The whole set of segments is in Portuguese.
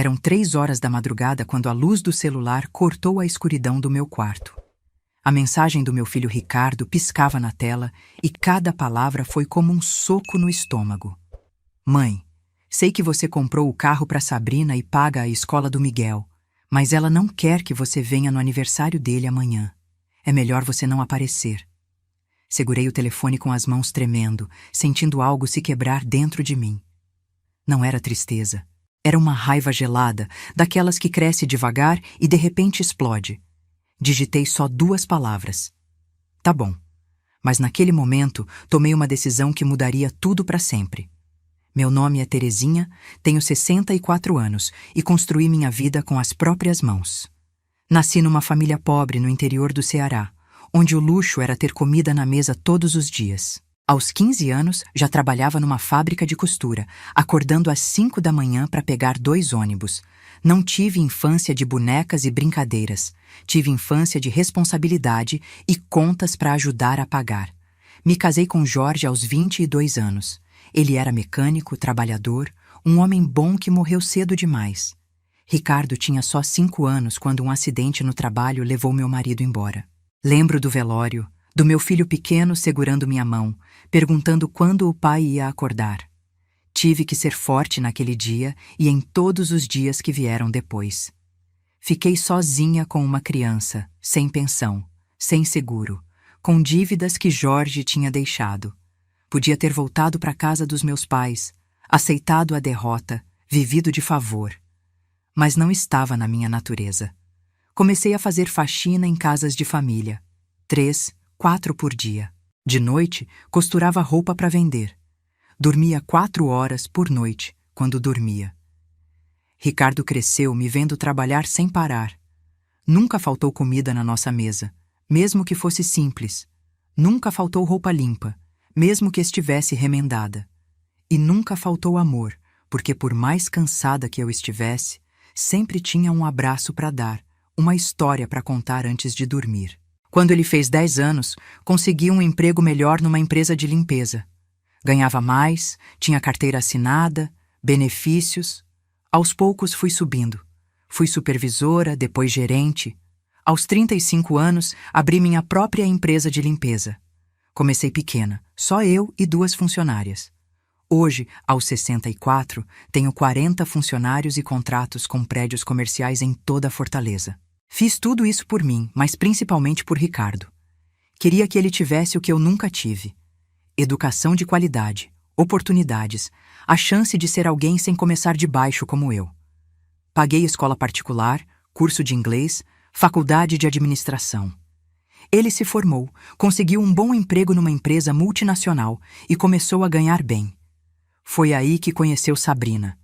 Eram 3 horas da madrugada quando a luz do celular cortou a escuridão do meu quarto. A mensagem do meu filho Ricardo piscava na tela e cada palavra foi como um soco no estômago. Mãe, sei que você comprou o carro para Sabrina e paga a escola do Miguel, mas ela não quer que você venha no aniversário dele amanhã. É melhor você não aparecer. Segurei o telefone com as mãos tremendo, sentindo algo se quebrar dentro de mim. Não era tristeza. Era uma raiva gelada, daquelas que cresce devagar e de repente explode. Digitei só 2 palavras. Tá bom. Mas naquele momento, tomei uma decisão que mudaria tudo para sempre. Meu nome é Terezinha, tenho 64 anos e construí minha vida com as próprias mãos. Nasci numa família pobre no interior do Ceará, onde o luxo era ter comida na mesa todos os dias. Aos 15 anos, já trabalhava numa fábrica de costura, acordando às 5 da manhã para pegar 2 ônibus. Não tive infância de bonecas e brincadeiras. Tive infância de responsabilidade e contas para ajudar a pagar. Me casei com Jorge aos 22 anos. Ele era mecânico, trabalhador, um homem bom que morreu cedo demais. Ricardo tinha só 5 anos quando um acidente no trabalho levou meu marido embora. Lembro do velório, do meu filho pequeno segurando minha mão, perguntando quando o pai ia acordar. Tive que ser forte naquele dia e em todos os dias que vieram depois. Fiquei sozinha com uma criança, sem pensão, sem seguro, com dívidas que Jorge tinha deixado. Podia ter voltado para a casa dos meus pais, aceitado a derrota, vivido de favor. Mas não estava na minha natureza. Comecei a fazer faxina em casas de família. 3, 4 por dia. De noite, costurava roupa para vender. Dormia 4 horas por noite, quando dormia. Ricardo cresceu me vendo trabalhar sem parar. Nunca faltou comida na nossa mesa, mesmo que fosse simples. Nunca faltou roupa limpa, mesmo que estivesse remendada. E nunca faltou amor, porque por mais cansada que eu estivesse, sempre tinha um abraço para dar, uma história para contar antes de dormir. Quando ele fez 10 anos, consegui um emprego melhor numa empresa de limpeza. Ganhava mais, tinha carteira assinada, benefícios. Aos poucos fui subindo. Fui supervisora, depois gerente. Aos 35 anos, abri minha própria empresa de limpeza. Comecei pequena, só eu e 2 funcionárias. Hoje, aos 64, tenho 40 funcionários e contratos com prédios comerciais em toda a Fortaleza. Fiz tudo isso por mim, mas principalmente por Ricardo. Queria que ele tivesse o que eu nunca tive. Educação de qualidade, oportunidades, a chance de ser alguém sem começar de baixo como eu. Paguei escola particular, curso de inglês, faculdade de administração. Ele se formou, conseguiu um bom emprego numa empresa multinacional e começou a ganhar bem. Foi aí que conheceu Sabrina.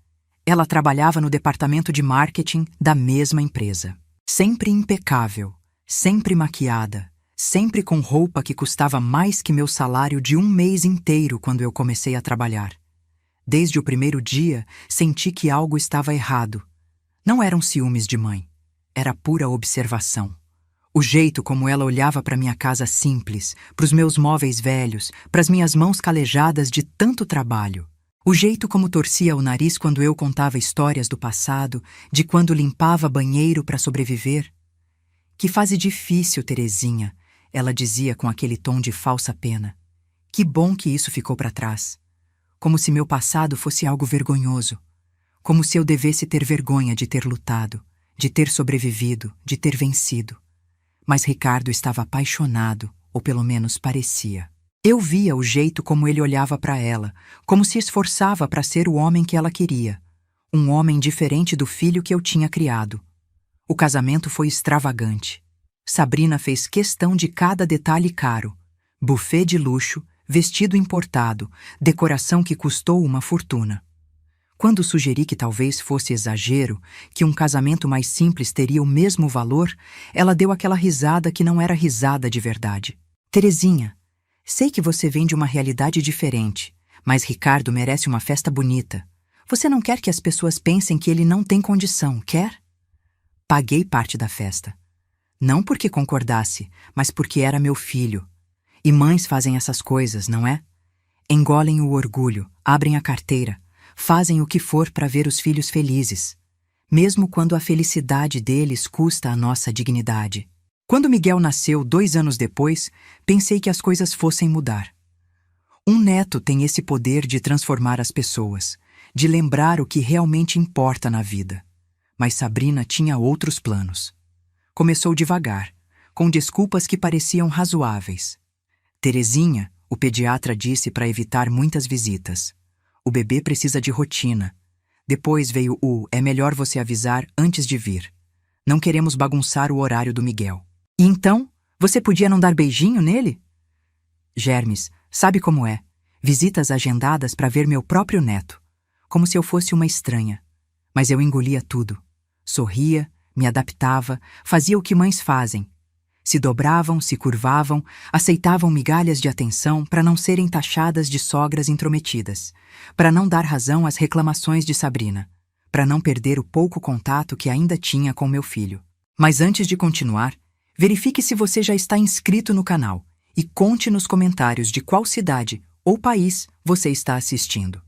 Ela trabalhava no departamento de marketing da mesma empresa. Sempre impecável, sempre maquiada, sempre com roupa que custava mais que meu salário de um mês inteiro quando eu comecei a trabalhar. Desde o primeiro dia, senti que algo estava errado. Não eram ciúmes de mãe, era pura observação. O jeito como ela olhava para minha casa simples, para os meus móveis velhos, para as minhas mãos calejadas de tanto trabalho. O jeito como torcia o nariz quando eu contava histórias do passado, de quando limpava banheiro para sobreviver. Que fase difícil, Terezinha, ela dizia com aquele tom de falsa pena. Que bom que isso ficou para trás. Como se meu passado fosse algo vergonhoso. Como se eu devesse ter vergonha de ter lutado, de ter sobrevivido, de ter vencido. Mas Ricardo estava apaixonado, ou pelo menos parecia. Eu via o jeito como ele olhava para ela, como se esforçava para ser o homem que ela queria. Um homem diferente do filho que eu tinha criado. O casamento foi extravagante. Sabrina fez questão de cada detalhe caro. Buffet de luxo, vestido importado, decoração que custou uma fortuna. Quando sugeri que talvez fosse exagero, que um casamento mais simples teria o mesmo valor, ela deu aquela risada que não era risada de verdade. Terezinha, sei que você vem de uma realidade diferente, mas Ricardo merece uma festa bonita. Você não quer que as pessoas pensem que ele não tem condição, quer? Paguei parte da festa. Não porque concordasse, mas porque era meu filho. E mães fazem essas coisas, não é? Engolem o orgulho, abrem a carteira, fazem o que for para ver os filhos felizes. mesmo quando a felicidade deles custa a nossa dignidade. Quando Miguel nasceu 2 anos depois, pensei que as coisas fossem mudar. Um neto tem esse poder de transformar as pessoas, de lembrar o que realmente importa na vida. Mas Sabrina tinha outros planos. Começou devagar, com desculpas que pareciam razoáveis. Terezinha, o pediatra disse para evitar muitas visitas. O bebê precisa de rotina. Depois veio é melhor você avisar antes de vir. Não queremos bagunçar o horário do Miguel. E então, você podia não dar beijinho nele? Germes, sabe como é? Visitas agendadas para ver meu próprio neto, como se eu fosse uma estranha. Mas eu engolia tudo. Sorria, me adaptava, fazia o que mães fazem. Se dobravam, se curvavam, aceitavam migalhas de atenção para não serem taxadas de sogras intrometidas, para não dar razão às reclamações de Sabrina, para não perder o pouco contato que ainda tinha com meu filho. Mas antes de continuar, verifique se você já está inscrito no canal e conte nos comentários de qual cidade ou país você está assistindo.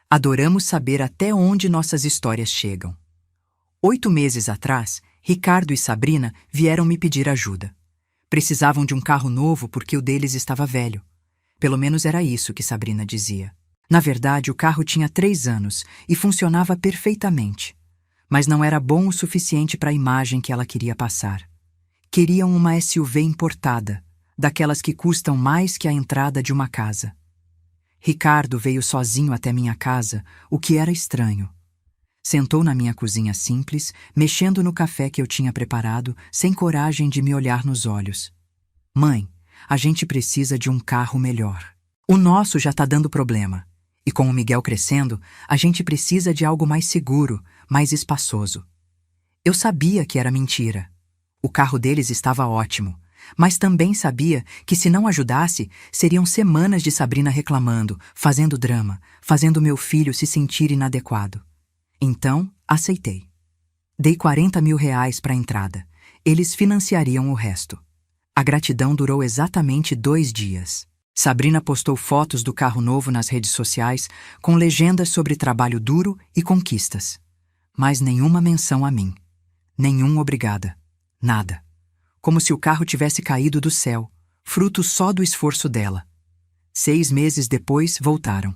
Adoramos saber até onde nossas histórias chegam. 8 meses atrás, Ricardo e Sabrina vieram me pedir ajuda. Precisavam de um carro novo porque o deles estava velho. Pelo menos era isso que Sabrina dizia. Na verdade, o carro tinha 3 anos e funcionava perfeitamente. Mas não era bom o suficiente para a imagem que ela queria passar. Queriam uma SUV importada, daquelas que custam mais que a entrada de uma casa. Ricardo veio sozinho até minha casa, o que era estranho. Sentou na minha cozinha simples, mexendo no café que eu tinha preparado, sem coragem de me olhar nos olhos. Mãe, a gente precisa de um carro melhor. O nosso já está dando problema. E com o Miguel crescendo, a gente precisa de algo mais seguro, mais espaçoso. Eu sabia que era mentira. O carro deles estava ótimo, mas também sabia que se não ajudasse, seriam semanas de Sabrina reclamando, fazendo drama, fazendo meu filho se sentir inadequado. Então, aceitei. Dei R$ 40.000 para a entrada. Eles financiariam o resto. A gratidão durou exatamente 2 dias. Sabrina postou fotos do carro novo nas redes sociais, com legendas sobre trabalho duro e conquistas. Mas nenhuma menção a mim. Nenhum obrigada. Nada. Como se o carro tivesse caído do céu, fruto só do esforço dela. 6 meses depois, voltaram.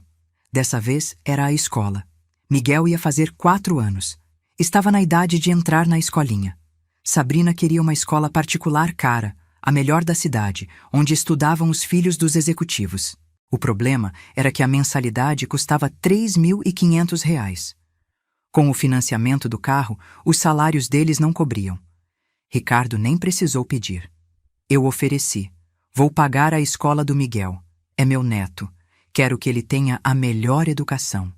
Dessa vez, era a escola. Miguel ia fazer 4 anos. Estava na idade de entrar na escolinha. Sabrina queria uma escola particular cara, a melhor da cidade, onde estudavam os filhos dos executivos. O problema era que a mensalidade custava R$ 3.500. Com o financiamento do carro, os salários deles não cobriam. Ricardo nem precisou pedir. Eu ofereci. Vou pagar a escola do Miguel. É meu neto. Quero que ele tenha a melhor educação.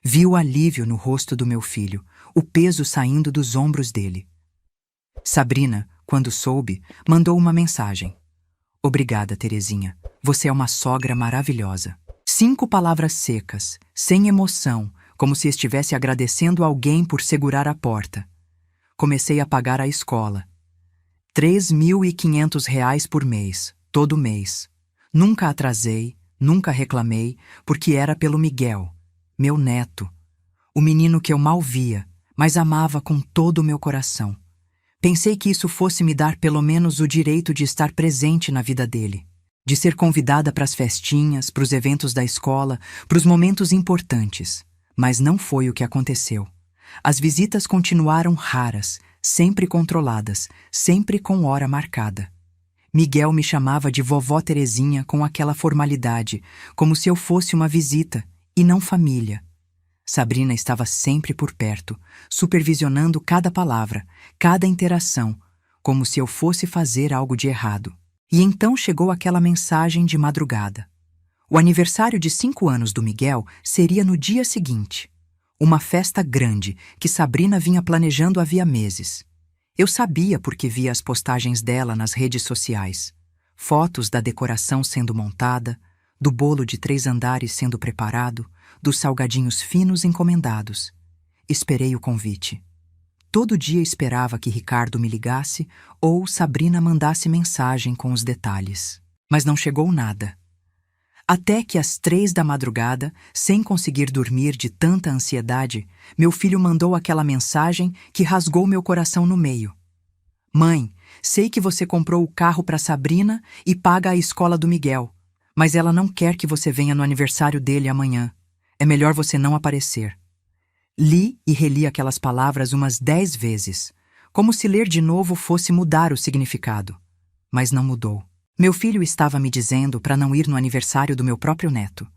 Vi o alívio no rosto do meu filho, o peso saindo dos ombros dele. Sabrina, quando soube, mandou uma mensagem. Obrigada, Terezinha. Você é uma sogra maravilhosa. 5 palavras secas, sem emoção, como se estivesse agradecendo alguém por segurar a porta. Comecei a pagar a escola. R$ 3.500 por mês, todo mês. Nunca atrasei, nunca reclamei, porque era pelo Miguel, meu neto. O menino que eu mal via, mas amava com todo o meu coração. Pensei que isso fosse me dar pelo menos o direito de estar presente na vida dele, de ser convidada para as festinhas, para os eventos da escola, para os momentos importantes. Mas não foi o que aconteceu. As visitas continuaram raras, sempre controladas, sempre com hora marcada. Miguel me chamava de vovó Terezinha com aquela formalidade, como se eu fosse uma visita e não família. Sabrina estava sempre por perto, supervisionando cada palavra, cada interação, como se eu fosse fazer algo de errado. E então chegou aquela mensagem de madrugada. O aniversário de 5 anos do Miguel seria no dia seguinte. Uma festa grande que Sabrina vinha planejando havia meses. Eu sabia porque via as postagens dela nas redes sociais. Fotos da decoração sendo montada, do bolo de 3 andares sendo preparado, dos salgadinhos finos encomendados. Esperei o convite. Todo dia esperava que Ricardo me ligasse ou Sabrina mandasse mensagem com os detalhes. Mas não chegou nada. Até que às 3 da madrugada, sem conseguir dormir de tanta ansiedade, meu filho mandou aquela mensagem que rasgou meu coração no meio. Mãe, sei que você comprou o carro para Sabrina e paga a escola do Miguel, mas ela não quer que você venha no aniversário dele amanhã. É melhor você não aparecer. Li e reli aquelas palavras umas 10 vezes, como se ler de novo fosse mudar o significado. Mas não mudou. Meu filho estava me dizendo para não ir no aniversário do meu próprio neto.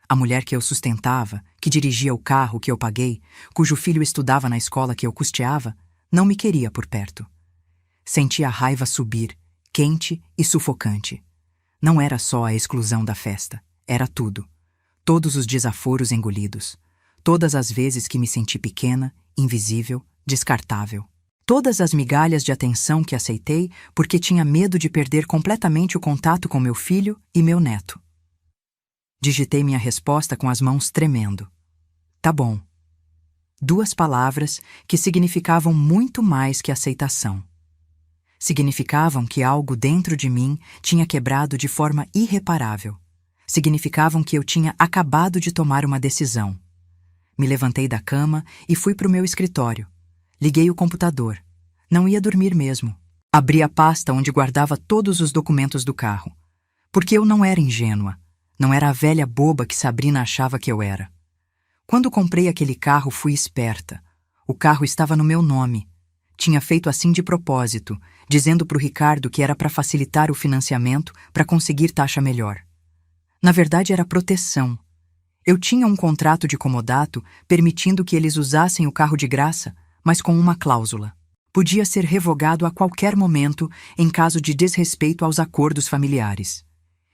A mulher que eu sustentava, que dirigia o carro que eu paguei, cujo filho estudava na escola que eu custeava, não me queria por perto. Senti a raiva subir, quente e sufocante. Não era só a exclusão da festa, era tudo. Todos os desaforos engolidos. Todas as vezes que me senti pequena, invisível, descartável. Todas as migalhas de atenção que aceitei porque tinha medo de perder completamente o contato com meu filho e meu neto. Digitei minha resposta com as mãos tremendo. Tá bom. 2 palavras que significavam muito mais que aceitação. Significavam que algo dentro de mim tinha quebrado de forma irreparável. Significavam que eu tinha acabado de tomar uma decisão. Me levantei da cama e fui para o meu escritório. Liguei o computador. Não ia dormir mesmo. Abri a pasta onde guardava todos os documentos do carro. Porque eu não era ingênua. Não era a velha boba que Sabrina achava que eu era. Quando comprei aquele carro, fui esperta. O carro estava no meu nome. Tinha feito assim de propósito, dizendo para o Ricardo que era para facilitar o financiamento para conseguir taxa melhor. Na verdade, era proteção. Eu tinha um contrato de comodato permitindo que eles usassem o carro de graça, mas com uma cláusula. Podia ser revogado a qualquer momento em caso de desrespeito aos acordos familiares.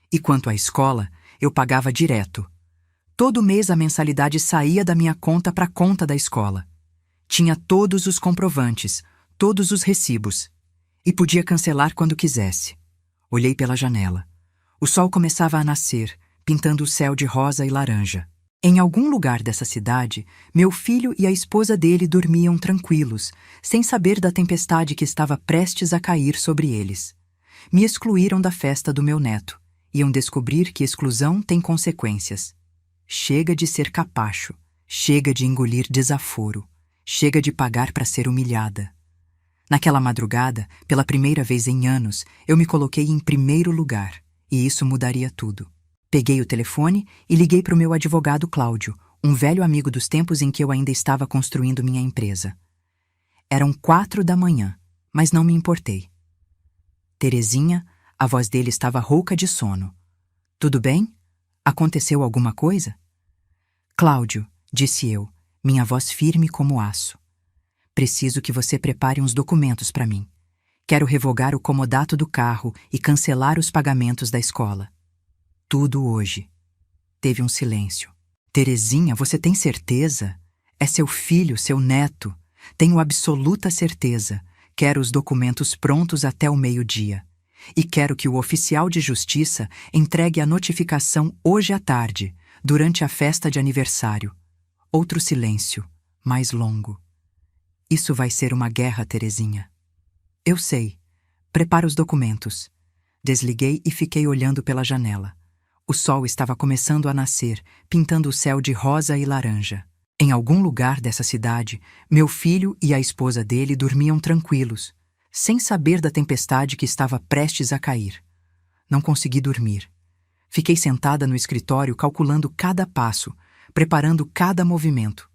E quanto à escola, eu pagava direto. Todo mês a mensalidade saía da minha conta para a conta da escola. Tinha todos os comprovantes, todos os recibos. E podia cancelar quando quisesse. Olhei pela janela. O sol começava a nascer, pintando o céu de rosa e laranja. Em algum lugar dessa cidade, meu filho e a esposa dele dormiam tranquilos, sem saber da tempestade que estava prestes a cair sobre eles. Me excluíram da festa do meu neto. Iam descobrir que exclusão tem consequências. Chega de ser capacho. Chega de engolir desaforo. Chega de pagar para ser humilhada. Naquela madrugada, pela primeira vez em anos, eu me coloquei em primeiro lugar, e isso mudaria tudo. Peguei o telefone e liguei para o meu advogado Cláudio, um velho amigo dos tempos em que eu ainda estava construindo minha empresa. Eram 4 da manhã, mas não me importei. Terezinha, a voz dele estava rouca de sono. Tudo bem? Aconteceu alguma coisa? Cláudio, disse eu, minha voz firme como aço. Preciso que você prepare uns documentos para mim. Quero revogar o comodato do carro e cancelar os pagamentos da escola. Tudo hoje. Teve um silêncio. Terezinha, você tem certeza? É seu filho, seu neto. Tenho absoluta certeza. Quero os documentos prontos até o meio-dia. E quero que o oficial de justiça entregue a notificação hoje à tarde, durante a festa de aniversário. Outro silêncio, mais longo. Isso vai ser uma guerra, Terezinha. Eu sei. Prepara os documentos. Desliguei e fiquei olhando pela janela. O sol estava começando a nascer, pintando o céu de rosa e laranja. Em algum lugar dessa cidade, meu filho e a esposa dele dormiam tranquilos, sem saber da tempestade que estava prestes a cair. Não consegui dormir. Fiquei sentada no escritório calculando cada passo, preparando cada movimento.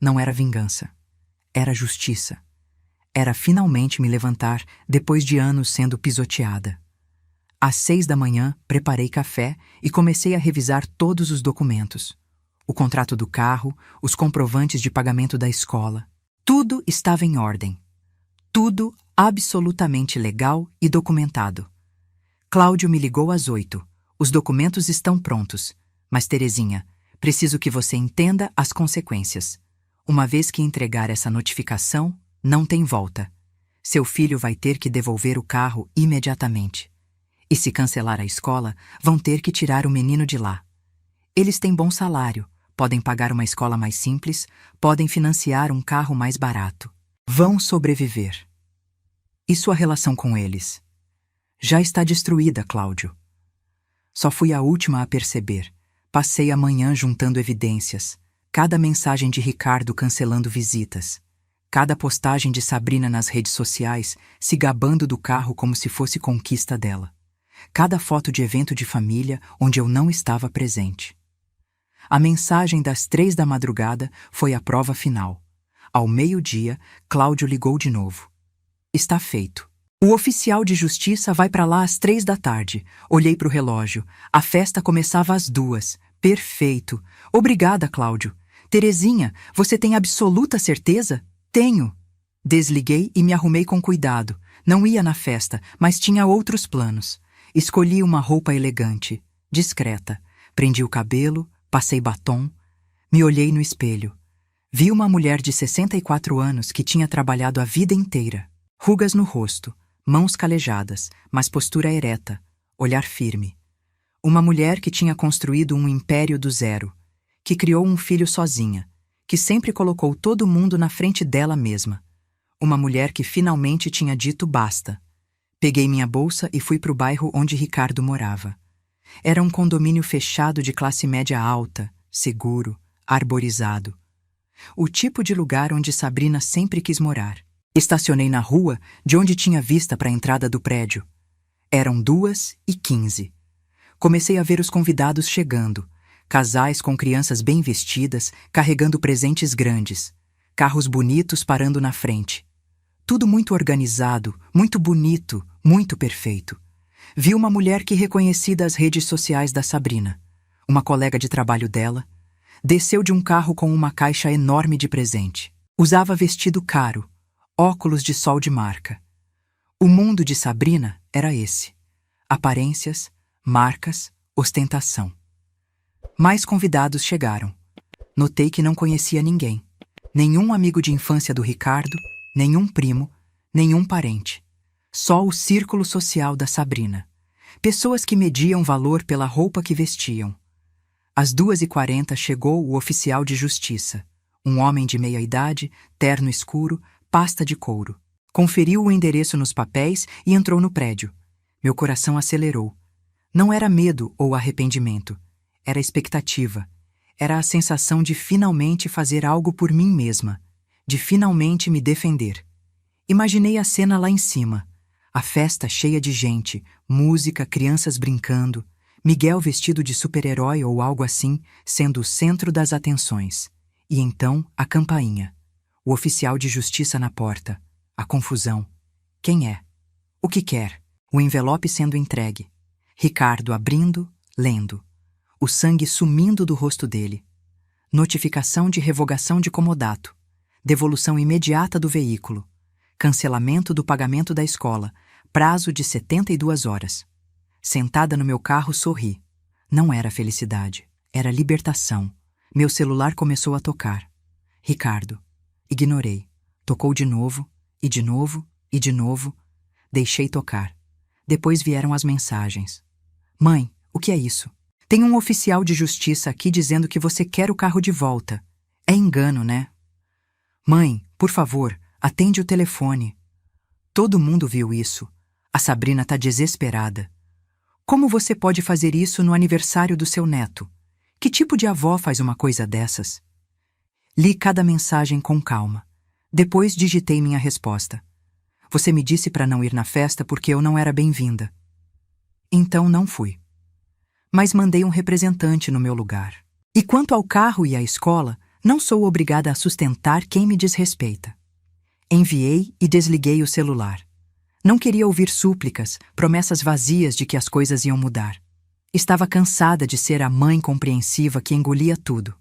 Não era vingança. Era justiça. Era finalmente me levantar depois de anos sendo pisoteada. Às 6 da manhã, preparei café e comecei a revisar todos os documentos. O contrato do carro, os comprovantes de pagamento da escola. Tudo estava em ordem. Tudo absolutamente legal e documentado. Cláudio me ligou às 8. Os documentos estão prontos. Mas, Terezinha, preciso que você entenda as consequências. Uma vez que entregar essa notificação, não tem volta. Seu filho vai ter que devolver o carro imediatamente. E se cancelar a escola, vão ter que tirar o menino de lá. Eles têm bom salário, podem pagar uma escola mais simples, podem financiar um carro mais barato. Vão sobreviver. E sua relação com eles? Já está destruída, Cláudio. Só fui a última a perceber. Passei a manhã juntando evidências. Cada mensagem de Ricardo cancelando visitas. Cada postagem de Sabrina nas redes sociais se gabando do carro como se fosse conquista dela. Cada foto de evento de família onde eu não estava presente. A mensagem das 3 da madrugada foi a prova final. Ao meio-dia, Cláudio ligou de novo. Está feito. O oficial de justiça vai para lá às 3 da tarde. Olhei para o relógio. A festa começava às 2. Perfeito. Obrigada, Cláudio. Terezinha, você tem absoluta certeza? Tenho. Desliguei e me arrumei com cuidado. Não ia na festa, mas tinha outros planos. Escolhi uma roupa elegante, discreta. Prendi o cabelo, passei batom. Me olhei no espelho. Vi uma mulher de 64 anos que tinha trabalhado a vida inteira. Rugas no rosto, mãos calejadas, mas postura ereta, olhar firme. Uma mulher que tinha construído um império do zero, que criou um filho sozinha, que sempre colocou todo mundo na frente dela mesma. Uma mulher que finalmente tinha dito basta. Peguei minha bolsa e fui para o bairro onde Ricardo morava. Era um condomínio fechado de classe média alta, seguro, arborizado. O tipo de lugar onde Sabrina sempre quis morar. Estacionei na rua de onde tinha vista para a entrada do prédio. Eram 2h15. Comecei a ver os convidados chegando. Casais com crianças bem vestidas, carregando presentes grandes. Carros bonitos parando na frente. Tudo muito organizado, muito bonito, muito perfeito. Vi uma mulher que reconheci das redes sociais da Sabrina. Uma colega de trabalho dela. Desceu de um carro com uma caixa enorme de presente. Usava vestido caro, óculos de sol de marca. O mundo de Sabrina era esse. Aparências, marcas, ostentação. Mais convidados chegaram. Notei que não conhecia ninguém. Nenhum amigo de infância do Ricardo, nenhum primo, nenhum parente. Só o círculo social da Sabrina. Pessoas que mediam valor pela roupa que vestiam. Às 2h40 chegou o oficial de justiça. Um homem de meia-idade, terno escuro, pasta de couro. Conferiu o endereço nos papéis e entrou no prédio. Meu coração acelerou. Não era medo ou arrependimento. Era expectativa. Era a sensação de finalmente fazer algo por mim mesma. De finalmente me defender. Imaginei a cena lá em cima. A festa cheia de gente, música, crianças brincando. Miguel vestido de super-herói ou algo assim, sendo o centro das atenções. E então, a campainha. O oficial de justiça na porta. A confusão. Quem é? O que quer? O envelope sendo entregue. Ricardo abrindo, lendo. O sangue sumindo do rosto dele. Notificação de revogação de comodato. Devolução imediata do veículo. Cancelamento do pagamento da escola. Prazo de 72 horas. Sentada no meu carro, sorri. Não era felicidade, era libertação. Meu celular começou a tocar. Ricardo. Ignorei. Tocou de novo, e de novo, e de novo. Deixei tocar. Depois vieram as mensagens. Mãe, o que é isso? Tem um oficial de justiça aqui dizendo que você quer o carro de volta. É engano, né? Mãe, por favor, atende o telefone. Todo mundo viu isso. A Sabrina tá desesperada. Como você pode fazer isso no aniversário do seu neto? Que tipo de avó faz uma coisa dessas? Li cada mensagem com calma. Depois digitei minha resposta. Você me disse para não ir na festa porque eu não era bem-vinda. Então não fui. Mas mandei um representante no meu lugar. E quanto ao carro e à escola, não sou obrigada a sustentar quem me desrespeita. Enviei e desliguei o celular. Não queria ouvir súplicas, promessas vazias de que as coisas iam mudar. Estava cansada de ser a mãe compreensiva que engolia tudo.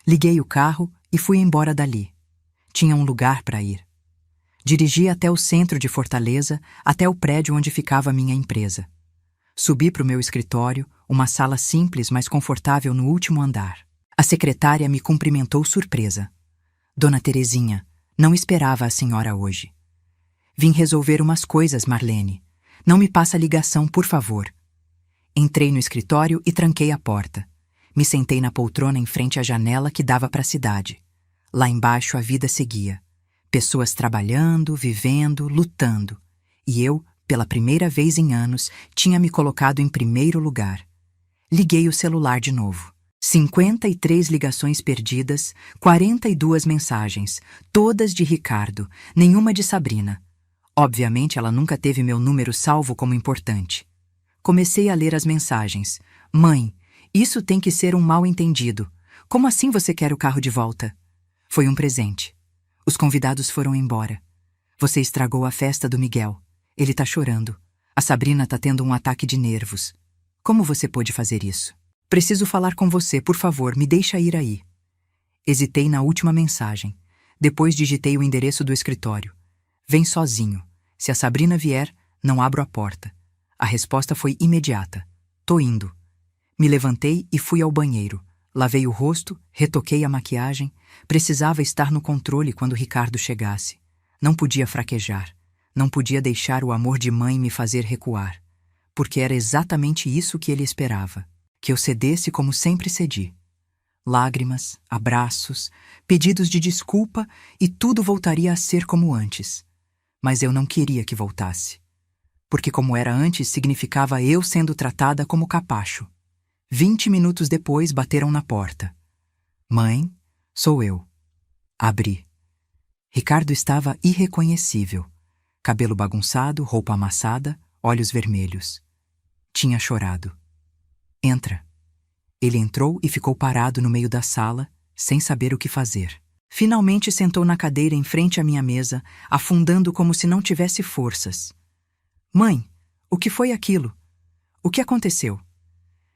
Liguei o carro e fui embora dali. Tinha um lugar para ir. Dirigi até o centro de Fortaleza, até o prédio onde ficava a minha empresa. Subi para o meu escritório, uma sala simples, mas confortável no último andar. A secretária me cumprimentou surpresa. Dona Terezinha, não esperava a senhora hoje. Vim resolver umas coisas, Marlene. Não me passa a ligação, por favor. Entrei no escritório e tranquei a porta. Me sentei na poltrona em frente à janela que dava para a cidade. Lá embaixo a vida seguia. Pessoas trabalhando, vivendo, lutando. E eu, pela primeira vez em anos, tinha me colocado em primeiro lugar. Liguei o celular de novo. 53 ligações perdidas, 42 mensagens, todas de Ricardo, nenhuma de Sabrina. Obviamente ela nunca teve meu número salvo como importante. Comecei a ler as mensagens. Mãe, isso tem que ser um mal-entendido. Como assim você quer o carro de volta? Foi um presente. Os convidados foram embora. Você estragou a festa do Miguel. Ele tá chorando. A Sabrina tá tendo um ataque de nervos. Como você pôde fazer isso? Preciso falar com você, por favor, me deixa ir aí. Hesitei na última mensagem. Depois digitei o endereço do escritório. Vem sozinho. Se a Sabrina vier, não abro a porta. A resposta foi imediata. Tô indo. Me levantei e fui ao banheiro. Lavei o rosto, retoquei a maquiagem. Precisava estar no controle quando Ricardo chegasse. Não podia fraquejar. Não podia deixar o amor de mãe me fazer recuar. Porque era exatamente isso que ele esperava. Que eu cedesse como sempre cedi. Lágrimas, abraços, pedidos de desculpa e tudo voltaria a ser como antes. Mas eu não queria que voltasse. Porque como era antes significava eu sendo tratada como capacho. 20 minutos depois bateram na porta. Mãe, sou eu. Abri. Ricardo estava irreconhecível. Cabelo bagunçado, roupa amassada, olhos vermelhos. Tinha chorado. Entra. Ele entrou e ficou parado no meio da sala, sem saber o que fazer. Finalmente sentou na cadeira em frente à minha mesa, afundando como se não tivesse forças. Mãe, o que foi aquilo? O que aconteceu?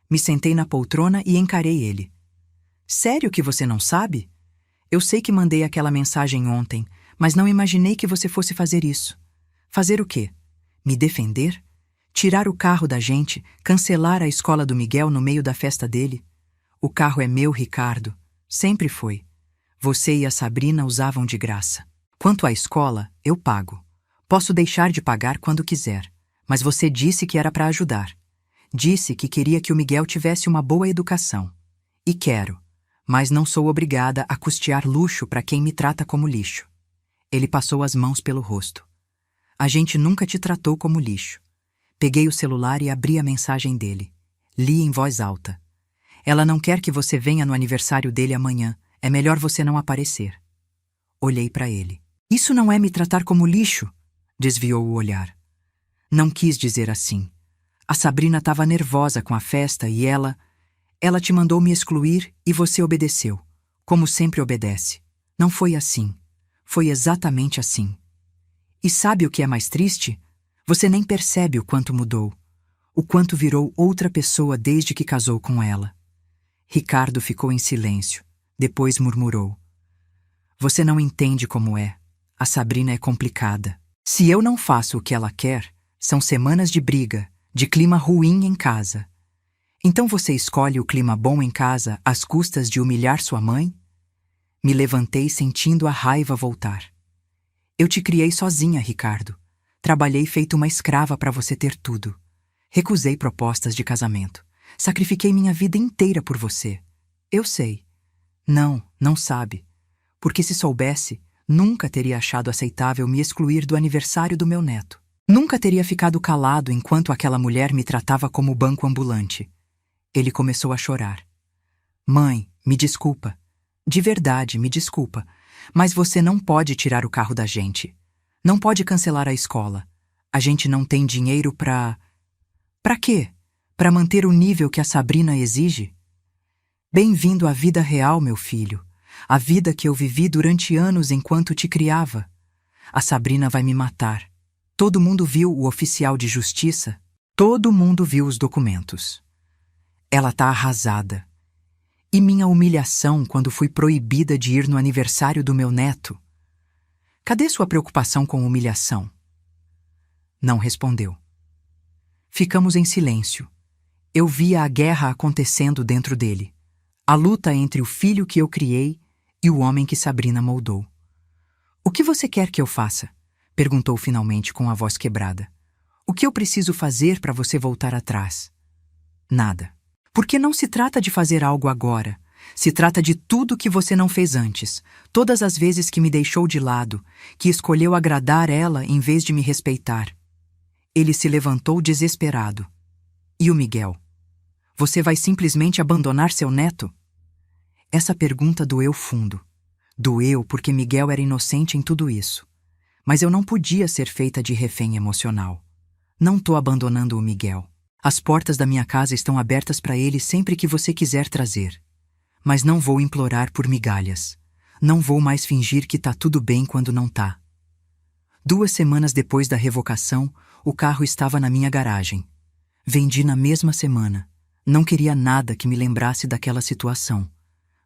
Me sentei na poltrona e encarei ele. Sério que você não sabe? Eu sei que mandei aquela mensagem ontem, mas não imaginei que você fosse fazer isso. Fazer o quê? Me defender? Tirar o carro da gente, cancelar a escola do Miguel no meio da festa dele? O carro é meu, Ricardo. Sempre foi. Você e a Sabrina usavam de graça. Quanto à escola, eu pago. Posso deixar de pagar quando quiser, mas você disse que era para ajudar. Disse que queria que o Miguel tivesse uma boa educação. E quero, mas não sou obrigada a custear luxo para quem me trata como lixo. Ele passou as mãos pelo rosto. A gente nunca te tratou como lixo. Peguei o celular e abri a mensagem dele. Li em voz alta. Ela não quer que você venha no aniversário dele amanhã. É melhor você não aparecer. Olhei para ele. Isso não é me tratar como lixo? Desviou o olhar. Não quis dizer assim. A Sabrina estava nervosa com a festa e ela te mandou me excluir e você obedeceu, como sempre obedece. Não foi assim. Foi exatamente assim. E sabe o que é mais triste? Você nem percebe o quanto mudou, o quanto virou outra pessoa desde que casou com ela. Ricardo ficou em silêncio, depois murmurou. Você não entende como é. A Sabrina é complicada. Se eu não faço o que ela quer, são semanas de briga, de clima ruim em casa. Então você escolhe o clima bom em casa às custas de humilhar sua mãe? Me levantei sentindo a raiva voltar. Eu te criei sozinha, Ricardo. Trabalhei feito uma escrava para você ter tudo. Recusei propostas de casamento. Sacrifiquei minha vida inteira por você. Eu sei. Não sabe. Porque se soubesse, nunca teria achado aceitável me excluir do aniversário do meu neto. Nunca teria ficado calado enquanto aquela mulher me tratava como banco ambulante. Ele começou a chorar. Mãe, me desculpa. De verdade, me desculpa. Mas você não pode tirar o carro da gente. Não pode cancelar a escola. A gente não tem dinheiro pra... Pra quê? Pra manter o nível que a Sabrina exige? Bem-vindo à vida real, meu filho. A vida que eu vivi durante anos enquanto te criava. A Sabrina vai me matar. Todo mundo viu o oficial de justiça. Todo mundo viu os documentos. Ela tá arrasada. E minha humilhação quando fui proibida de ir no aniversário do meu neto? Cadê sua preocupação com humilhação? Não respondeu. Ficamos em silêncio. Eu via a guerra acontecendo dentro dele. A luta entre o filho que eu criei e o homem que Sabrina moldou. O que você quer que eu faça? Perguntou finalmente com a voz quebrada. O que eu preciso fazer para você voltar atrás? Nada. Porque não se trata de fazer algo agora. Se trata de tudo que você não fez antes. Todas as vezes que me deixou de lado, que escolheu agradar ela em vez de me respeitar. Ele se levantou desesperado. E o Miguel? Você vai simplesmente abandonar seu neto? Essa pergunta doeu fundo. Doeu porque Miguel era inocente em tudo isso. Mas eu não podia ser feita de refém emocional. Não tô abandonando o Miguel. As portas da minha casa estão abertas para ele sempre que você quiser trazer. Mas não vou implorar por migalhas. Não vou mais fingir que tá tudo bem quando não tá. 2 semanas depois da revocação, o carro estava na minha garagem. Vendi na mesma semana. Não queria nada que me lembrasse daquela situação.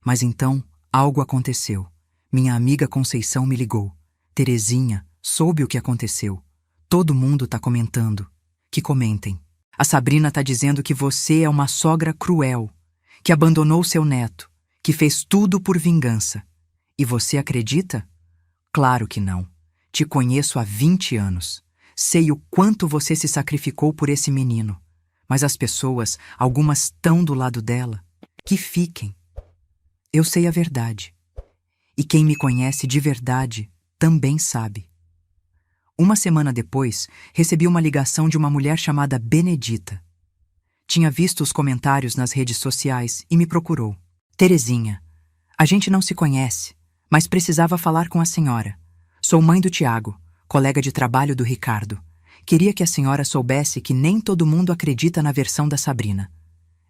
Mas então, algo aconteceu. Minha amiga Conceição me ligou. Terezinha, soube o que aconteceu. Todo mundo tá comentando. Que comentem. A Sabrina tá dizendo que você é uma sogra cruel, que abandonou seu neto, que fez tudo por vingança. E você acredita? Claro que não. Te conheço há 20 anos. Sei o quanto você se sacrificou por esse menino. Mas as pessoas, algumas estão do lado dela. Que fiquem. Eu sei a verdade. E quem me conhece de verdade também sabe. 1 semana depois, recebi uma ligação de uma mulher chamada Benedita. Tinha visto os comentários nas redes sociais e me procurou. Terezinha, a gente não se conhece, mas precisava falar com a senhora. Sou mãe do Tiago, colega de trabalho do Ricardo. Queria que a senhora soubesse que nem todo mundo acredita na versão da Sabrina.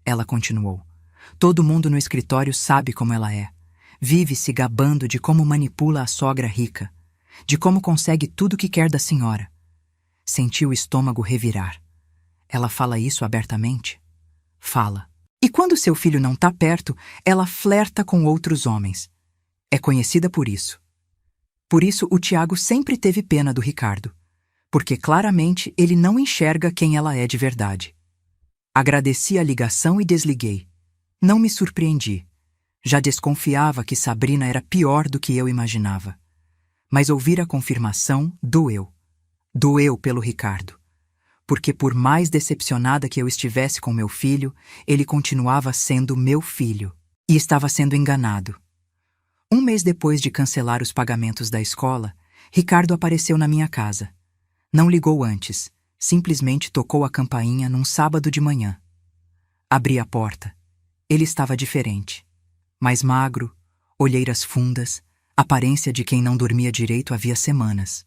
Ela continuou. Todo mundo no escritório sabe como ela é. Vive se gabando de como manipula a sogra rica, de como consegue tudo o que quer da senhora. Senti o estômago revirar. Ela fala isso abertamente? Fala. E quando seu filho não tá perto, ela flerta com outros homens. É conhecida por isso. Por isso o Tiago sempre teve pena do Ricardo, porque claramente ele não enxerga quem ela é de verdade. Agradeci a ligação e desliguei. Não me surpreendi. Já desconfiava que Sabrina era pior do que eu imaginava. Mas ouvir a confirmação doeu. Doeu pelo Ricardo. Porque por mais decepcionada que eu estivesse com meu filho, ele continuava sendo meu filho. E estava sendo enganado. 1 mês depois de cancelar os pagamentos da escola, Ricardo apareceu na minha casa. Não ligou antes, simplesmente tocou a campainha num sábado de manhã. Abri a porta. Ele estava diferente. Mais magro, olheiras fundas, aparência de quem não dormia direito havia semanas.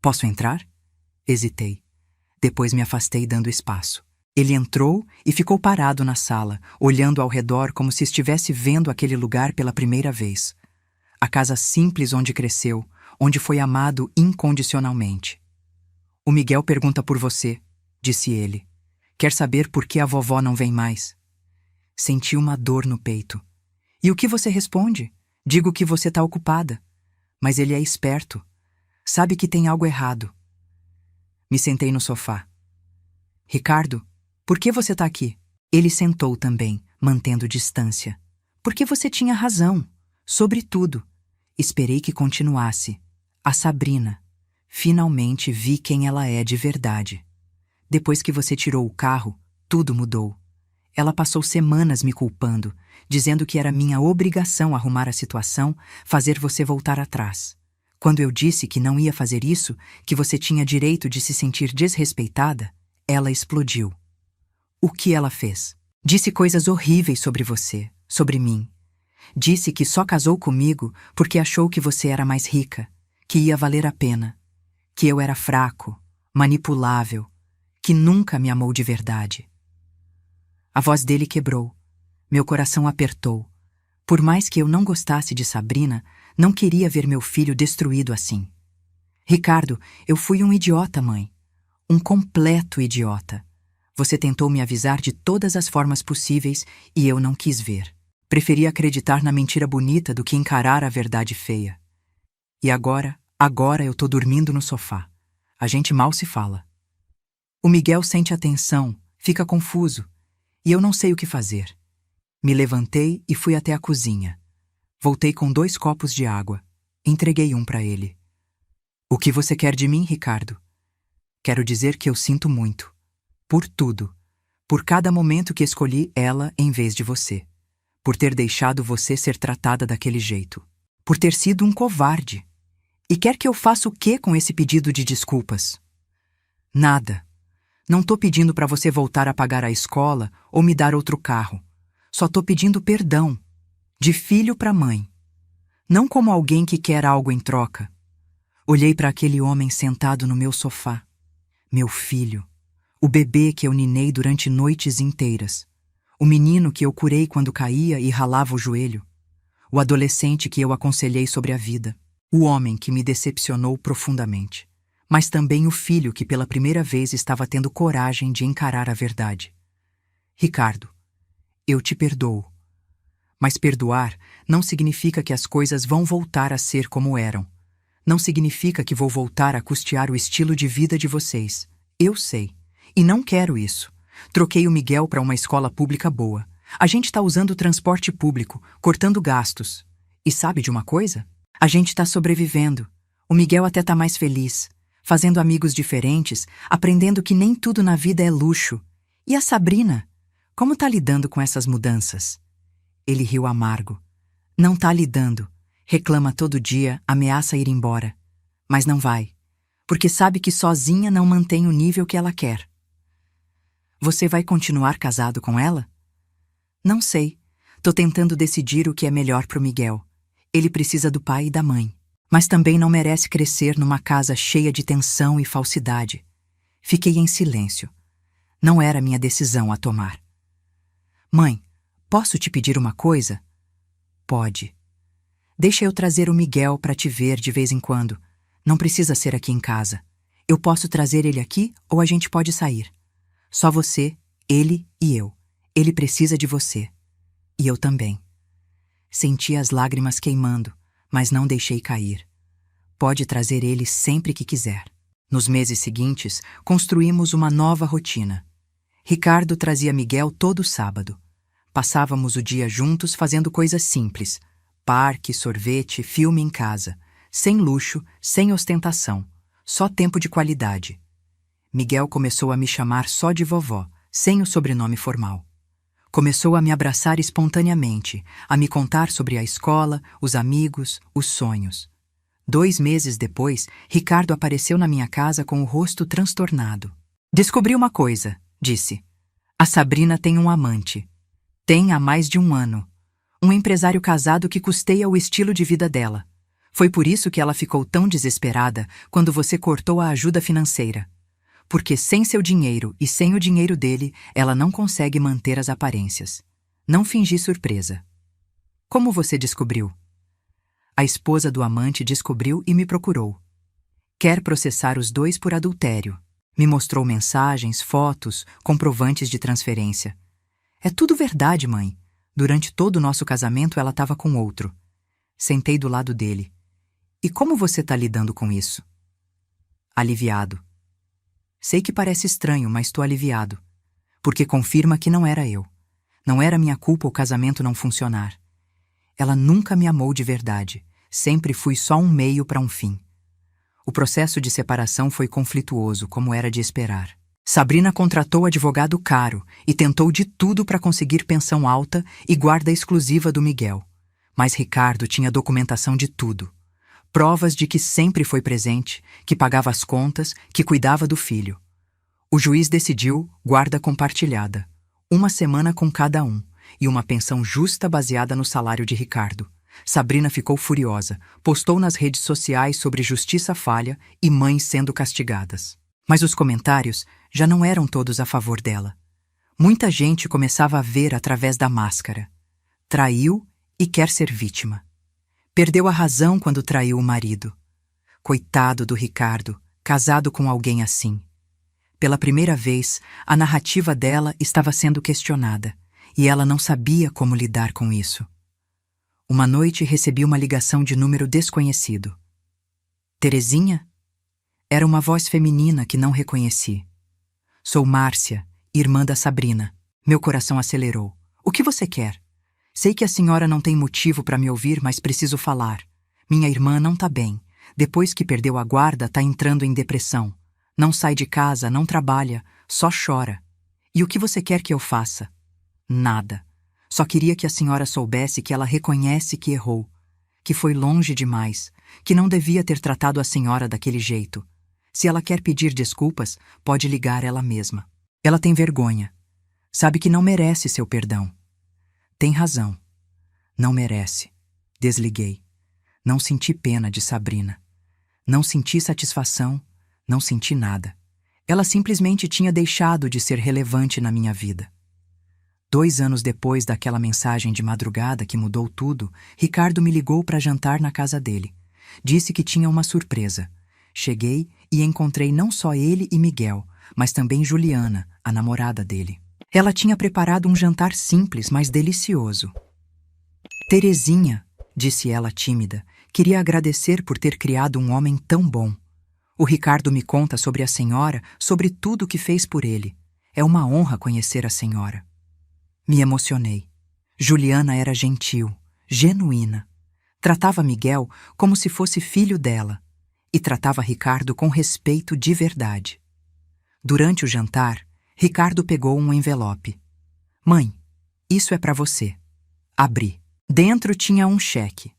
Posso entrar? Hesitei. Depois me afastei dando espaço. Ele entrou e ficou parado na sala, olhando ao redor como se estivesse vendo aquele lugar pela primeira vez. A casa simples onde cresceu, onde foi amado incondicionalmente. O Miguel pergunta por você, disse ele. Quer saber por que a vovó não vem mais? Senti uma dor no peito. E o que você responde? Digo que você tá ocupada. Mas ele é esperto. Sabe que tem algo errado. Me sentei no sofá. Ricardo, por que você tá aqui? Ele sentou também, mantendo distância. Porque você tinha razão. Sobre tudo. Esperei que continuasse. A Sabrina. Finalmente vi quem ela é de verdade. Depois que você tirou o carro, tudo mudou. Ela passou semanas me culpando, dizendo que era minha obrigação arrumar a situação, fazer você voltar atrás. Quando eu disse que não ia fazer isso, que você tinha direito de se sentir desrespeitada, ela explodiu. O que ela fez? Disse coisas horríveis sobre você, sobre mim. Disse que só casou comigo porque achou que você era mais rica, que ia valer a pena, que eu era fraco, manipulável, que nunca me amou de verdade. A voz dele quebrou. Meu coração apertou. Por mais que eu não gostasse de Sabrina, não queria ver meu filho destruído assim. Ricardo, eu fui um idiota, mãe. Um completo idiota. Você tentou me avisar de todas as formas possíveis e eu não quis ver. Preferi acreditar na mentira bonita do que encarar a verdade feia. E agora eu tô dormindo no sofá. A gente mal se fala. O Miguel sente a tensão, fica confuso. E eu não sei o que fazer. Me levantei e fui até a cozinha. Voltei com 2 copos de água. Entreguei um para ele. O que você quer de mim, Ricardo? Quero dizer que eu sinto muito. Por tudo. Por cada momento que escolhi ela em vez de você. Por ter deixado você ser tratada daquele jeito. Por ter sido um covarde. E quer que eu faça o quê com esse pedido de desculpas? Nada. Não tô pedindo para você voltar a pagar a escola ou me dar outro carro. Só tô pedindo perdão, de filho para mãe. Não como alguém que quer algo em troca. Olhei para aquele homem sentado no meu sofá. Meu filho, o bebê que eu ninei durante noites inteiras. O menino que eu curei quando caía e ralava o joelho. O adolescente que eu aconselhei sobre a vida. O homem que me decepcionou profundamente. Mas também o filho que pela primeira vez estava tendo coragem de encarar a verdade. Ricardo, eu te perdoo. Mas perdoar não significa que as coisas vão voltar a ser como eram. Não significa que vou voltar a custear o estilo de vida de vocês. Eu sei. E não quero isso. Troquei o Miguel para uma escola pública boa. A gente está usando o transporte público, cortando gastos. E sabe de uma coisa? A gente está sobrevivendo. O Miguel até está mais feliz, fazendo amigos diferentes, aprendendo que nem tudo na vida é luxo. E a Sabrina? Como tá lidando com essas mudanças? Ele riu amargo. Não tá lidando. Reclama todo dia, ameaça ir embora. Mas não vai, porque sabe que sozinha não mantém o nível que ela quer. Você vai continuar casado com ela? Não sei. Tô tentando decidir o que é melhor pro Miguel. Ele precisa do pai e da mãe. Mas também não merece crescer numa casa cheia de tensão e falsidade. Fiquei em silêncio. Não era minha decisão a tomar. Mãe, posso te pedir uma coisa? Pode. Deixa eu trazer o Miguel para te ver de vez em quando. Não precisa ser aqui em casa. Eu posso trazer ele aqui ou a gente pode sair. Só você, ele e eu. Ele precisa de você. E eu também. Senti as lágrimas queimando, mas não deixei cair. Pode trazer ele sempre que quiser. Nos meses seguintes, construímos uma nova rotina. Ricardo trazia Miguel todo sábado. Passávamos o dia juntos fazendo coisas simples. Parque, sorvete, filme em casa. Sem luxo, sem ostentação. Só tempo de qualidade. Miguel começou a me chamar só de vovó, sem o sobrenome formal. Começou a me abraçar espontaneamente, a me contar sobre a escola, os amigos, os sonhos. 2 meses depois, Ricardo apareceu na minha casa com o rosto transtornado. Descobri uma coisa, disse. A Sabrina tem um amante. Tem há mais de 1 ano. Um empresário casado que custeia o estilo de vida dela. Foi por isso que ela ficou tão desesperada quando você cortou a ajuda financeira. Porque sem seu dinheiro e sem o dinheiro dele, ela não consegue manter as aparências. Não fingi surpresa. Como você descobriu? A esposa do amante descobriu e me procurou. Quer processar os dois por adultério. Me mostrou mensagens, fotos, comprovantes de transferência. É tudo verdade, mãe. Durante todo o nosso casamento ela estava com outro. Sentei do lado dele. E como você está lidando com isso? Aliviado. Sei que parece estranho, mas estou aliviado. Porque confirma que não era eu. Não era minha culpa o casamento não funcionar. Ela nunca me amou de verdade. Sempre fui só um meio para um fim. O processo de separação foi conflituoso, como era de esperar. Sabrina contratou advogado caro e tentou de tudo para conseguir pensão alta e guarda exclusiva do Miguel. Mas Ricardo tinha documentação de tudo. Provas de que sempre foi presente, que pagava as contas, que cuidava do filho. O juiz decidiu guarda compartilhada. 1 semana com cada um, e uma pensão justa baseada no salário de Ricardo. Sabrina ficou furiosa, postou nas redes sociais sobre justiça falha e mães sendo castigadas. Mas os comentários já não eram todos a favor dela. Muita gente começava a ver através da máscara. Traiu e quer ser vítima. Perdeu a razão quando traiu o marido. Coitado do Ricardo, casado com alguém assim. Pela primeira vez, a narrativa dela estava sendo questionada, e ela não sabia como lidar com isso. Uma noite recebi uma ligação de número desconhecido. Terezinha? Era uma voz feminina que não reconheci. Sou Márcia, irmã da Sabrina. Meu coração acelerou. O que você quer? Sei que a senhora não tem motivo para me ouvir, mas preciso falar. Minha irmã não tá bem. Depois que perdeu a guarda, tá entrando em depressão. Não sai de casa, não trabalha, só chora. E o que você quer que eu faça? Nada. Só queria que a senhora soubesse que ela reconhece que errou, que foi longe demais, que não devia ter tratado a senhora daquele jeito. Se ela quer pedir desculpas, pode ligar ela mesma. Ela tem vergonha. Sabe que não merece seu perdão. Tem razão. Não merece. Desliguei. Não senti pena de Sabrina. Não senti satisfação. Não senti nada. Ela simplesmente tinha deixado de ser relevante na minha vida. 2 anos depois daquela mensagem de madrugada que mudou tudo, Ricardo me ligou para jantar na casa dele. Disse que tinha uma surpresa. Cheguei e encontrei não só ele e Miguel, mas também Juliana, a namorada dele. Ela tinha preparado um jantar simples, mas delicioso. Terezinha, disse ela tímida, queria agradecer por ter criado um homem tão bom. O Ricardo me conta sobre a senhora, sobre tudo o que fez por ele. É uma honra conhecer a senhora. Me emocionei. Juliana era gentil, genuína. Tratava Miguel como se fosse filho dela e tratava Ricardo com respeito de verdade. Durante o jantar, Ricardo pegou um envelope. Mãe, isso é para você. Abri. Dentro tinha um cheque.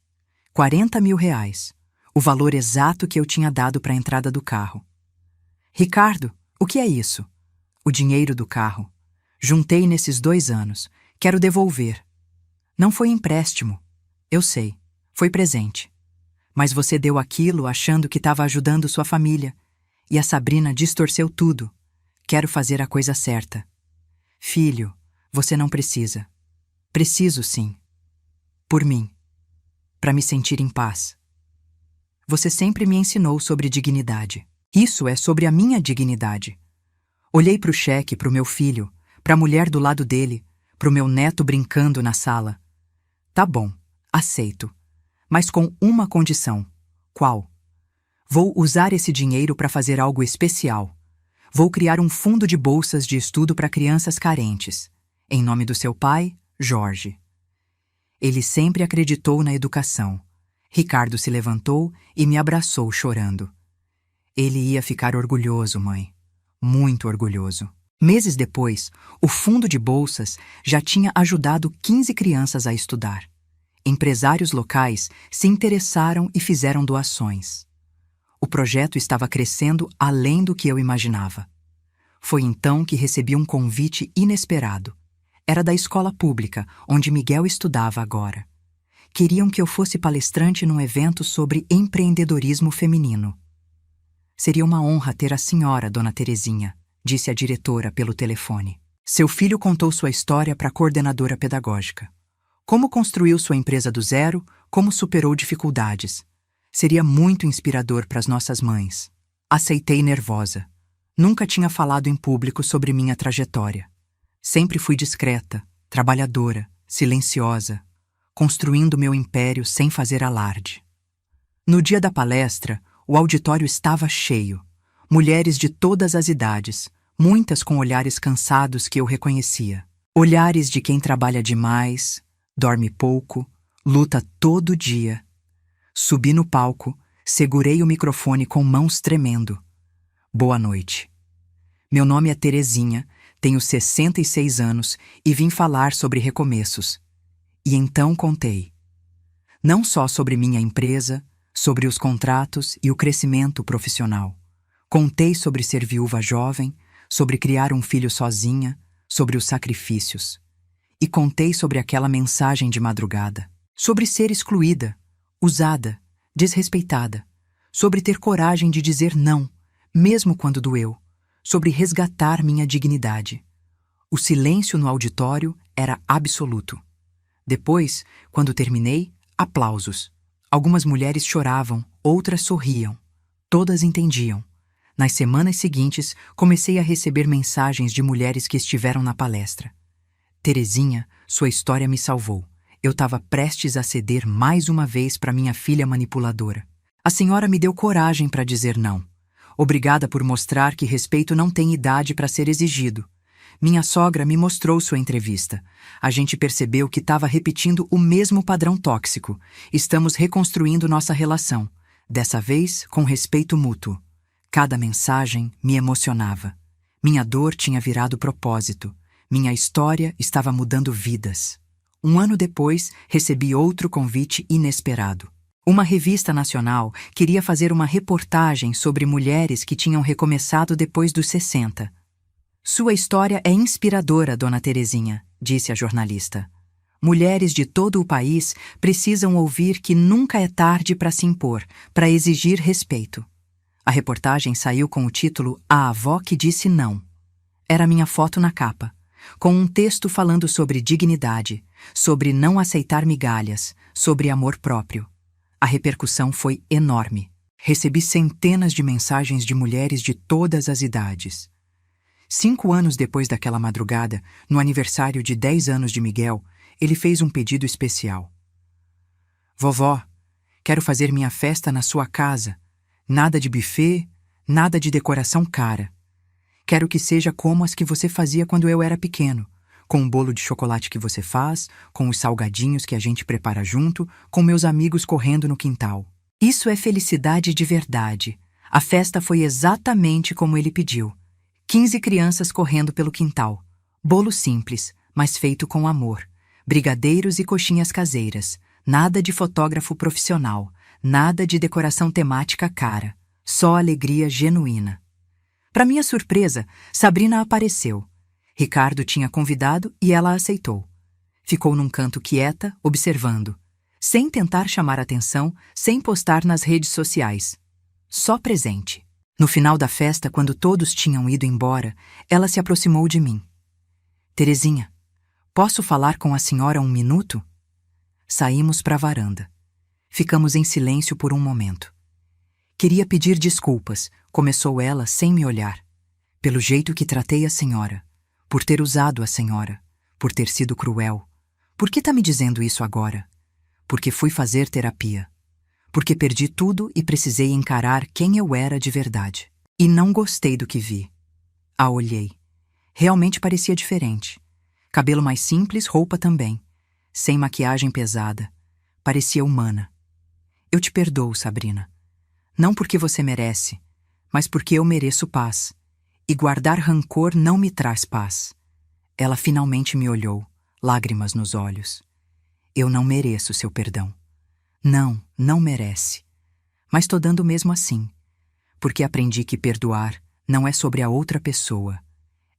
40 mil reais. O valor exato que eu tinha dado para a entrada do carro. Ricardo, o que é isso? O dinheiro do carro. Juntei nesses 2 anos. Quero devolver. Não foi empréstimo. Eu sei. Foi presente. Mas você deu aquilo achando que estava ajudando sua família. E a Sabrina distorceu tudo. Quero fazer a coisa certa. Filho, você não precisa. Preciso sim. Por mim. Para me sentir em paz. Você sempre me ensinou sobre dignidade. Isso é sobre a minha dignidade. Olhei para o cheque, para o meu filho, para a mulher do lado dele, para o meu neto brincando na sala. Tá bom, aceito. Mas com uma condição. Qual? Vou usar esse dinheiro para fazer algo especial. Vou criar um fundo de bolsas de estudo para crianças carentes. Em nome do seu pai, Jorge. Ele sempre acreditou na educação. Ricardo se levantou e me abraçou chorando. Ele ia ficar orgulhoso, mãe. Muito orgulhoso. Meses depois, o fundo de bolsas já tinha ajudado 15 crianças a estudar. Empresários locais se interessaram e fizeram doações. O projeto estava crescendo além do que eu imaginava. Foi então que recebi um convite inesperado. Era da escola pública, onde Miguel estudava agora. Queriam que eu fosse palestrante num evento sobre empreendedorismo feminino. Seria uma honra ter a senhora, dona Terezinha, disse a diretora pelo telefone. Seu filho contou sua história para a coordenadora pedagógica. Como construiu sua empresa do zero, como superou dificuldades. Seria muito inspirador para as nossas mães. Aceitei nervosa. Nunca tinha falado em público sobre minha trajetória. Sempre fui discreta, trabalhadora, silenciosa, construindo meu império sem fazer alarde. No dia da palestra, o auditório estava cheio. Mulheres de todas as idades, muitas com olhares cansados que eu reconhecia. Olhares de quem trabalha demais, dorme pouco, luta todo dia. Subi no palco, segurei o microfone com mãos tremendo. Boa noite. Meu nome é Terezinha, tenho 66 anos e vim falar sobre recomeços. E então contei. Não só sobre minha empresa, sobre os contratos e o crescimento profissional. Contei sobre ser viúva jovem, sobre criar um filho sozinha, sobre os sacrifícios. E contei sobre aquela mensagem de madrugada. Sobre ser excluída, usada, desrespeitada. Sobre ter coragem de dizer não, mesmo quando doeu. Sobre resgatar minha dignidade. O silêncio no auditório era absoluto. Depois, quando terminei, aplausos. Algumas mulheres choravam, outras sorriam. Todas entendiam. Nas semanas seguintes, comecei a receber mensagens de mulheres que estiveram na palestra. Terezinha, sua história me salvou. Eu estava prestes a ceder mais uma vez para minha filha manipuladora. A senhora me deu coragem para dizer não. Obrigada por mostrar que respeito não tem idade para ser exigido. Minha sogra me mostrou sua entrevista. A gente percebeu que estava repetindo o mesmo padrão tóxico. Estamos reconstruindo nossa relação. Dessa vez, com respeito mútuo. Cada mensagem me emocionava. Minha dor tinha virado propósito. Minha história estava mudando vidas. 1 ano depois, recebi outro convite inesperado. Uma revista nacional queria fazer uma reportagem sobre mulheres que tinham recomeçado depois dos 60. Sua história é inspiradora, Dona Terezinha, disse a jornalista. Mulheres de todo o país precisam ouvir que nunca é tarde para se impor, para exigir respeito. A reportagem saiu com o título A Avó que Disse Não. Era minha foto na capa, com um texto falando sobre dignidade, sobre não aceitar migalhas, sobre amor próprio. A repercussão foi enorme. Recebi centenas de mensagens de mulheres de todas as idades. 5 anos depois daquela madrugada, no aniversário de 10 anos de Miguel, ele fez um pedido especial. Vovó, quero fazer minha festa na sua casa. Nada de buffet, nada de decoração cara. Quero que seja como as que você fazia quando eu era pequeno, com o bolo de chocolate que você faz, com os salgadinhos que a gente prepara junto, com meus amigos correndo no quintal. Isso é felicidade de verdade. A festa foi exatamente como ele pediu. 15 crianças correndo pelo quintal. Bolo simples, mas feito com amor. Brigadeiros e coxinhas caseiras. Nada de fotógrafo profissional. Nada de decoração temática cara. Só alegria genuína. Para minha surpresa, Sabrina apareceu. Ricardo tinha convidado e ela aceitou. Ficou num canto quieta, observando. Sem tentar chamar atenção, sem postar nas redes sociais. Só presente. No final da festa, quando todos tinham ido embora, ela se aproximou de mim. Terezinha, posso falar com a senhora 1 minuto? Saímos para a varanda. Ficamos em silêncio por um momento. Queria pedir desculpas, começou ela sem me olhar. Pelo jeito que tratei a senhora. Por ter usado a senhora. Por ter sido cruel. Por que tá me dizendo isso agora? Porque fui fazer terapia. Porque perdi tudo e precisei encarar quem eu era de verdade. E não gostei do que vi. A olhei. Realmente parecia diferente. Cabelo mais simples, roupa também. Sem maquiagem pesada. Parecia humana. Eu te perdoo, Sabrina. Não porque você merece, mas porque eu mereço paz. E guardar rancor não me traz paz. Ela finalmente me olhou, lágrimas nos olhos. Eu não mereço seu perdão. Não, não merece. Mas tô dando mesmo assim. Porque aprendi que perdoar não é sobre a outra pessoa.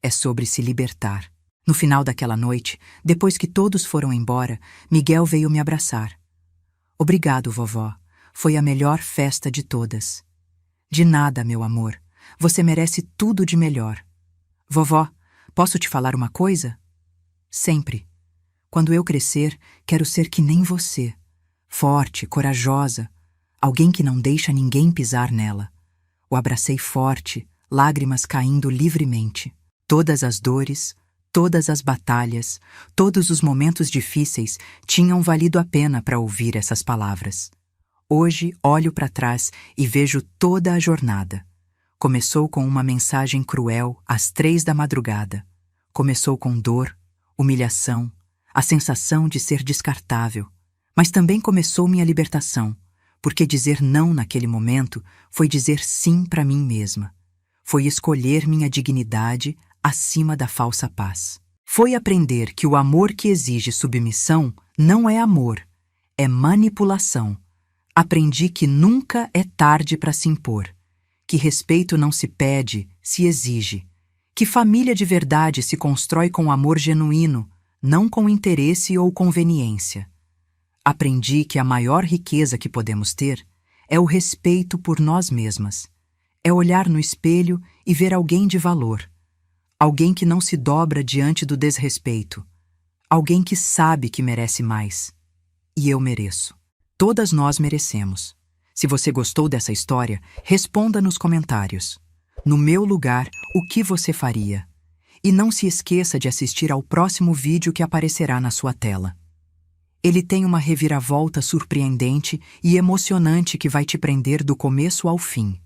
É sobre se libertar. No final daquela noite, depois que todos foram embora, Miguel veio me abraçar. Obrigado, vovó. Foi a melhor festa de todas. De nada, meu amor. Você merece tudo de melhor. Vovó, posso te falar uma coisa? Sempre. Quando eu crescer, quero ser que nem você. Forte, corajosa. Alguém que não deixa ninguém pisar nela. O abracei forte, lágrimas caindo livremente. Todas as dores, todas as batalhas, todos os momentos difíceis tinham valido a pena para ouvir essas palavras. Hoje olho para trás e vejo toda a jornada. Começou com uma mensagem cruel às 3 da madrugada. Começou com dor, humilhação, a sensação de ser descartável. Mas também começou minha libertação, porque dizer não naquele momento foi dizer sim para mim mesma. Foi escolher minha dignidade acima da falsa paz. Foi aprender que o amor que exige submissão não é amor, é manipulação. Aprendi que nunca é tarde para se impor, que respeito não se pede, se exige, que família de verdade se constrói com amor genuíno, não com interesse ou conveniência. Aprendi que a maior riqueza que podemos ter é o respeito por nós mesmas. É olhar no espelho e ver alguém de valor. Alguém que não se dobra diante do desrespeito. Alguém que sabe que merece mais. E eu mereço. Todas nós merecemos. Se você gostou dessa história, responda nos comentários. No meu lugar, o que você faria? E não se esqueça de assistir ao próximo vídeo que aparecerá na sua tela. Ele tem uma reviravolta surpreendente e emocionante que vai te prender do começo ao fim.